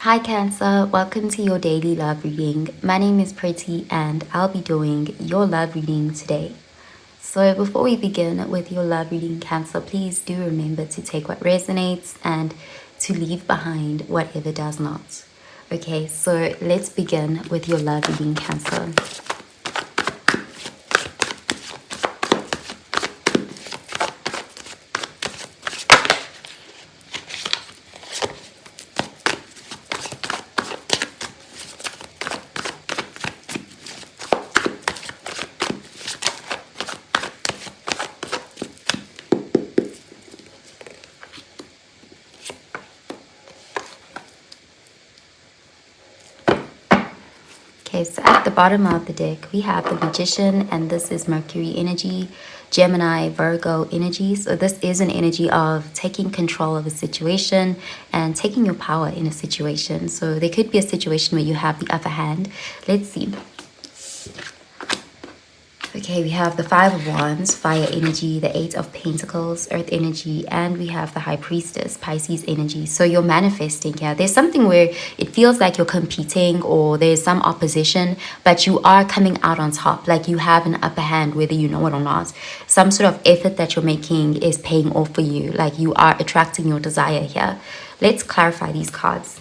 Hi Cancer, welcome to your daily love reading. My name is Pretty and I'll be doing your love reading today. So before we begin with your love reading, Cancer, please do remember to take what resonates and to leave behind whatever does not. Okay, so let's begin with your love reading, Cancer. Okay, so at the bottom of the deck, we have the Magician, and this is Mercury energy, Gemini, Virgo energy. So this is an energy of taking control of a situation and taking your power in a situation. So there could be a situation where you have the upper hand. Let's see. Okay, we have the Five of Wands, fire energy, the Eight of Pentacles, earth energy, and we have the High Priestess, Pisces energy. So you're manifesting here. There's something where it feels like you're competing or there's some opposition, but you are coming out on top. Like you have an upper hand, whether you know it or not. Some sort of effort that you're making is paying off for you. Like you are attracting your desire here. Let's clarify these cards.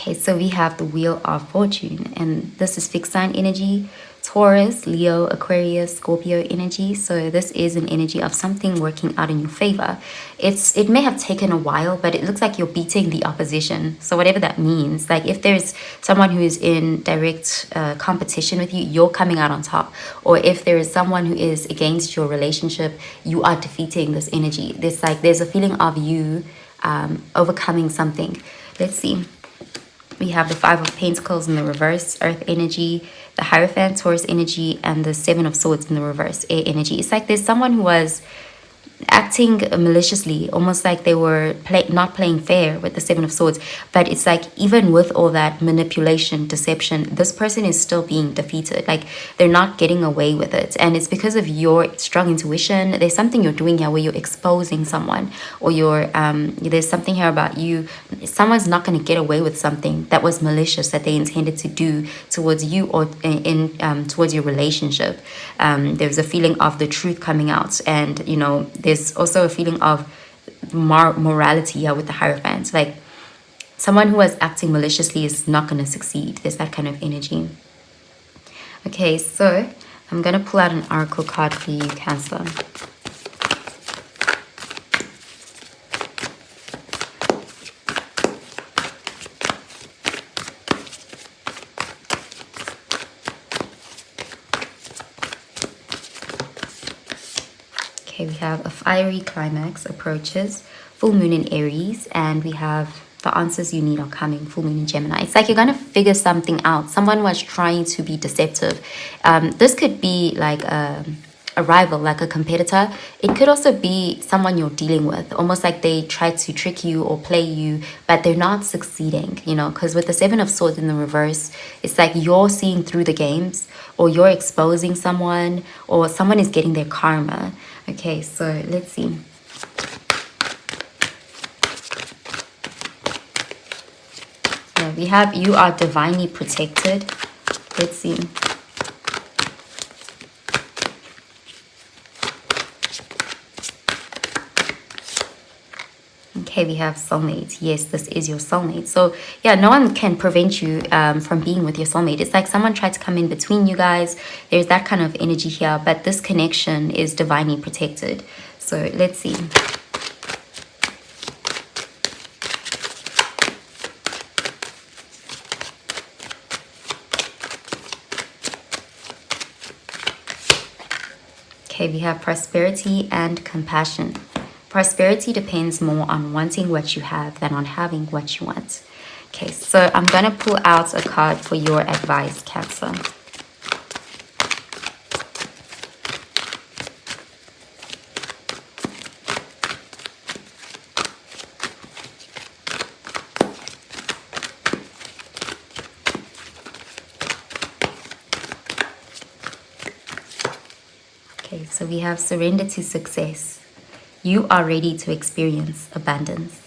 Okay, so we have the Wheel of Fortune, and this is fixed sign energy, Taurus, Leo, Aquarius, Scorpio energy. So this is an energy of something working out in your favor. It may have taken a while, but it looks like you're beating the opposition. So whatever that means, like if there's someone who is in direct competition with you, you're coming out on top. Or if there is someone who is against your relationship, you are defeating this energy. There's a feeling of you overcoming something. Let's see. We have the Five of Pentacles in the reverse, earth energy, the Hierophant, Taurus energy, and the Seven of Swords in the reverse, air energy. It's like there's someone who was acting maliciously, almost like they were not playing fair with the Seven of Swords. But it's like even with all that manipulation, deception, this person is still being defeated. Like they're not getting away with it, and it's because of your strong intuition. There's something you're doing here where you're exposing someone, or you're there's something here about you. Someone's not going to get away with something that was malicious that they intended to do towards you or towards your relationship. There's a feeling of the truth coming out, and there's also a feeling of morality here with the Hierophant. Like someone who is acting maliciously is not going to succeed. There's that kind of energy. Okay, so I'm going to pull out an oracle card for you, Cancer. Okay, we have a fiery climax approaches, full moon in Aries, and we have the answers you need are coming, full moon in Gemini. It's like you're going to figure something out. Someone was trying to be deceptive. This could be like a rival, like a competitor. It could also be someone you're dealing with, almost like they try to trick you or play you, but they're not succeeding, because with the Seven of Swords in the reverse, it's like you're seeing through the games, or you're exposing someone, or someone is getting their karma. Okay, so let's see. Yeah, we have you are divinely protected. Let's see. Okay, we have soulmate. Yes, this is your soulmate. So yeah, no one can prevent you from being with your soulmate. It's like someone tried to come in between you guys. There's that kind of energy here, but this connection is divinely protected. So let's see. Okay, we have prosperity and compassion. Prosperity depends more on wanting what you have than on having what you want. Okay, so I'm going to pull out a card for your advice, Cancer. Okay, so we have surrender to success. You are ready to experience abundance.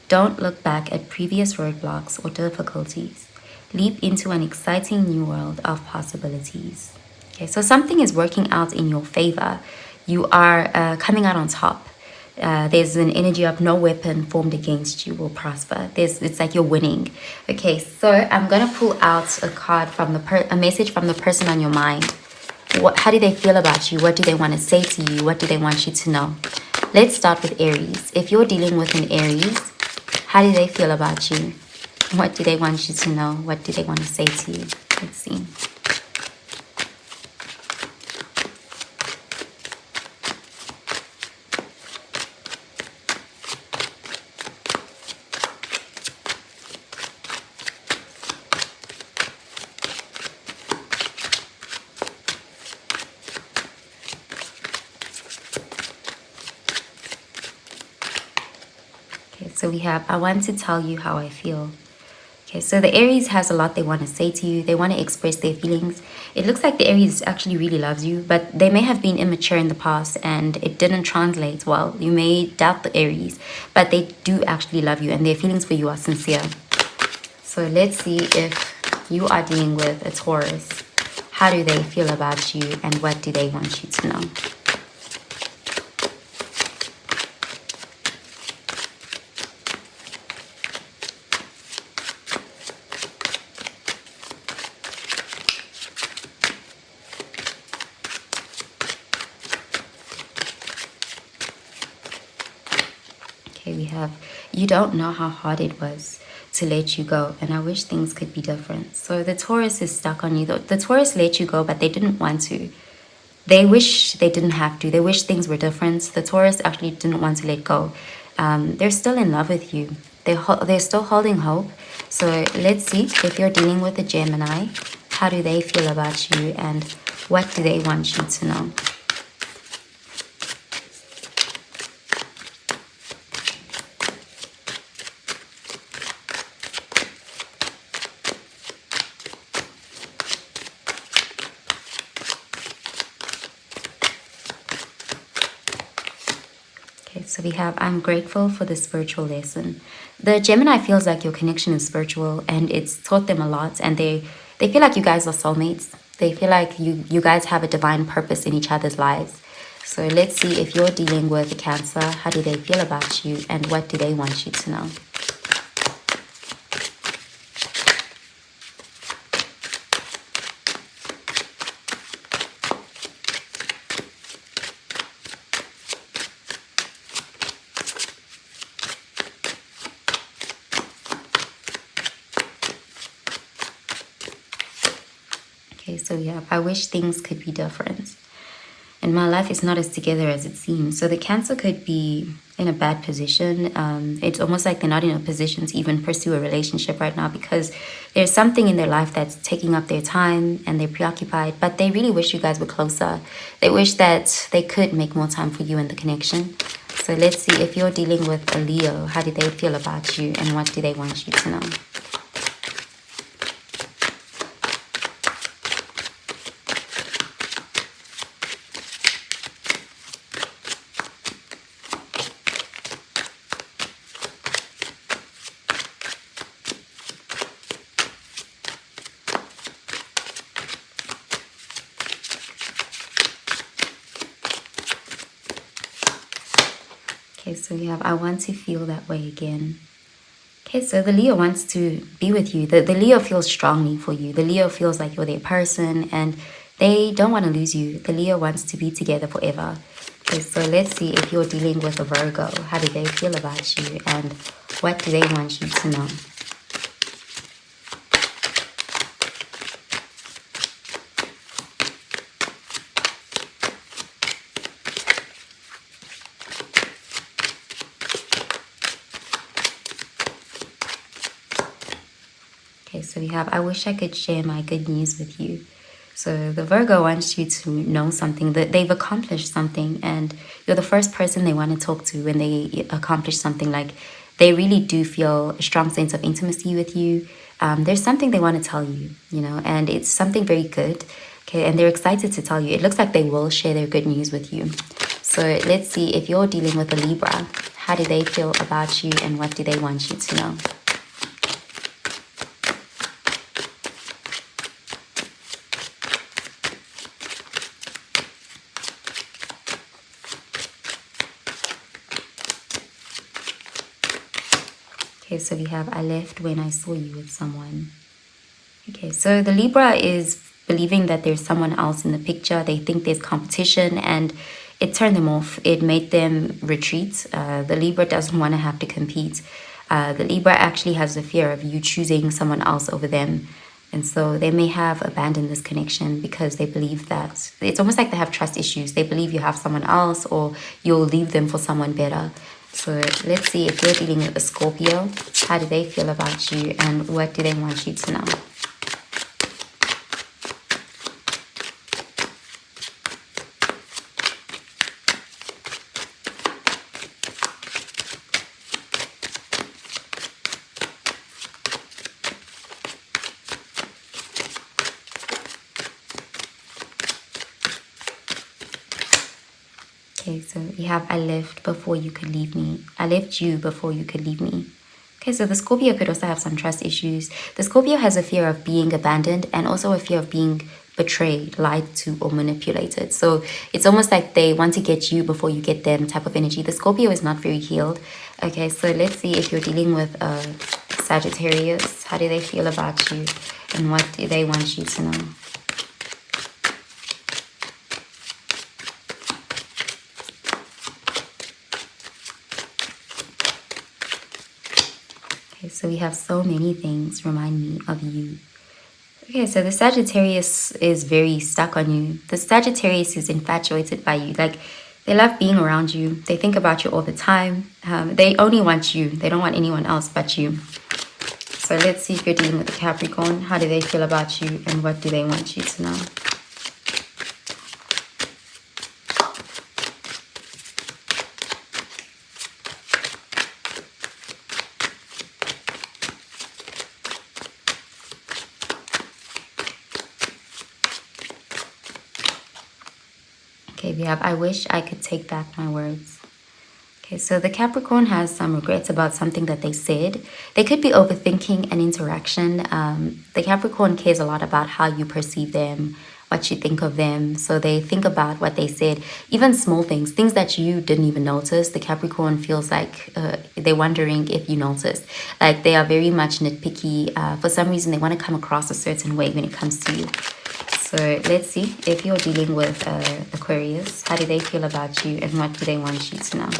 Don't look back at previous roadblocks or difficulties. Leap into an exciting new world of possibilities. Okay, so something is working out in your favor. You are coming out on top. There's an energy of no weapon formed against you will prosper. It's like you're winning. Okay, so I'm gonna pull out a card from a message from the person on your mind. How do they feel about you? What do they want to say to you? What do they want you to know? Let's start with Aries. If you're dealing with an Aries, how do they feel about you? What do they want you to know? What do they want to say to you? Let's see. Okay, so we have, I want to tell you how I feel. Okay, so the Aries has a lot they want to say to you. They want to express their feelings. It looks like the Aries actually really loves you, but they may have been immature in the past and it didn't translate well. You may doubt the Aries, but they do actually love you and their feelings for you are sincere. So let's see if you are dealing with a Taurus. How do they feel about you and what do they want you to know? We have, you don't know how hard it was to let you go, and I wish things could be different. So the Taurus is stuck on you. The Taurus let you go, but they didn't want to. They wish they didn't have to. They wish things were different. The Taurus actually didn't want to let go. They're still in love with you. They're still holding hope. So let's see if you're dealing with a Gemini. How do they feel about you, and what do they want you to know? So we have, I'm grateful for the spiritual lesson. The Gemini feels like your connection is spiritual and it's taught them a lot, and they feel like you guys are soulmates. They feel like you guys have a divine purpose in each other's lives. So let's see if you're dealing with a Cancer. How do they feel about you and what do they want you to know? Okay, so we have, I wish things could be different. And my life is not as together as it seems. So the Cancer could be in a bad position. It's almost like they're not in a position to even pursue a relationship right now because there's something in their life that's taking up their time and they're preoccupied. But they really wish you guys were closer. They wish that they could make more time for you in the connection. So let's see if you're dealing with a Leo. How do they feel about you and what do they want you to know? Okay, so we have, I want to feel that way again. Okay, so the Leo wants to be with you. The Leo feels strongly for you. The Leo feels like you're their person and they don't want to lose you. The Leo wants to be together forever. Okay, so let's see if you're dealing with a Virgo. How do they feel about you and what do they want you to know? so we have, I wish I could share my good news with you. So the Virgo wants you to know something, that they've accomplished something, and you're the first person they want to talk to when they accomplish something. Like, they really do feel a strong sense of intimacy with you. There's something they want to tell you, you know, and it's something very good. Okay, and they're excited to tell you. It looks like they will share their good news with you. So let's see, if you're dealing with a Libra, how do they feel about you and what do they want you to know? Okay, so we have, I left when I saw you with someone. Okay, so the Libra is believing that there's someone else in the picture. They think there's competition and it turned them off. It made them retreat. The Libra doesn't want to have to compete. The Libra actually has the fear of you choosing someone else over them. And so they may have abandoned this connection because they believe that it's almost like they have trust issues. They believe you have someone else or you'll leave them for someone better. So let's see, if you're dealing with a Scorpio, how do they feel about you and what do they want you to know? Okay, so we have, I left before you could leave me. I left you before you could leave me. Okay, so the Scorpio could also have some trust issues. The Scorpio has a fear of being abandoned and also a fear of being betrayed, lied to, or manipulated. So it's almost like they want to get you before you get them type of energy. The Scorpio is not very healed. Okay, so let's see, if you're dealing with a Sagittarius, how do they feel about you and what do they want you to know? Okay, so we have, so many things remind me of you. Okay, so the Sagittarius is very stuck on you. The Sagittarius is infatuated by you. Like, they love being around you. They think about you all the time. They only want you. They don't want anyone else but you. So let's see, if you're dealing with a Capricorn, how do they feel about you and what do they want you to know? Okay, we have, I wish I could take back my words. Okay, so the Capricorn has some regrets about something that they said. They could be overthinking an interaction. The Capricorn cares a lot about how you perceive them, what you think of them. So they think about what they said, even small things, things that you didn't even notice. The Capricorn feels like they're wondering if you noticed. Like, they are very much nitpicky. For some reason, they want to come across a certain way when it comes to you. So let's see, if you're dealing with Aquarius, how do they feel about you and what do they want you to know?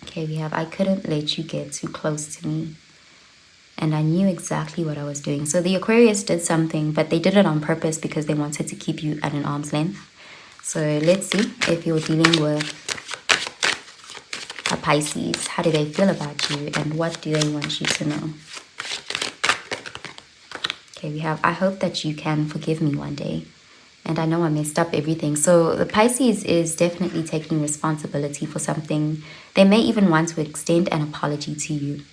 Okay, we have, I couldn't let you get too close to me. And I knew exactly what I was doing. So the Aquarius did something, but they did it on purpose because they wanted to keep you at an arm's length. So let's see, if you're dealing with a Pisces, how do they feel about you and what do they want you to know? Okay, we have, I hope that you can forgive me one day. And I know I messed up everything. So the Pisces is definitely taking responsibility for something. They may even want to extend an apology to you.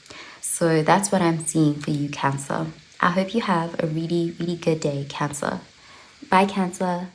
So that's what I'm seeing for you, Cancer. I hope you have a really, really good day, Cancer. Bye, Cancer.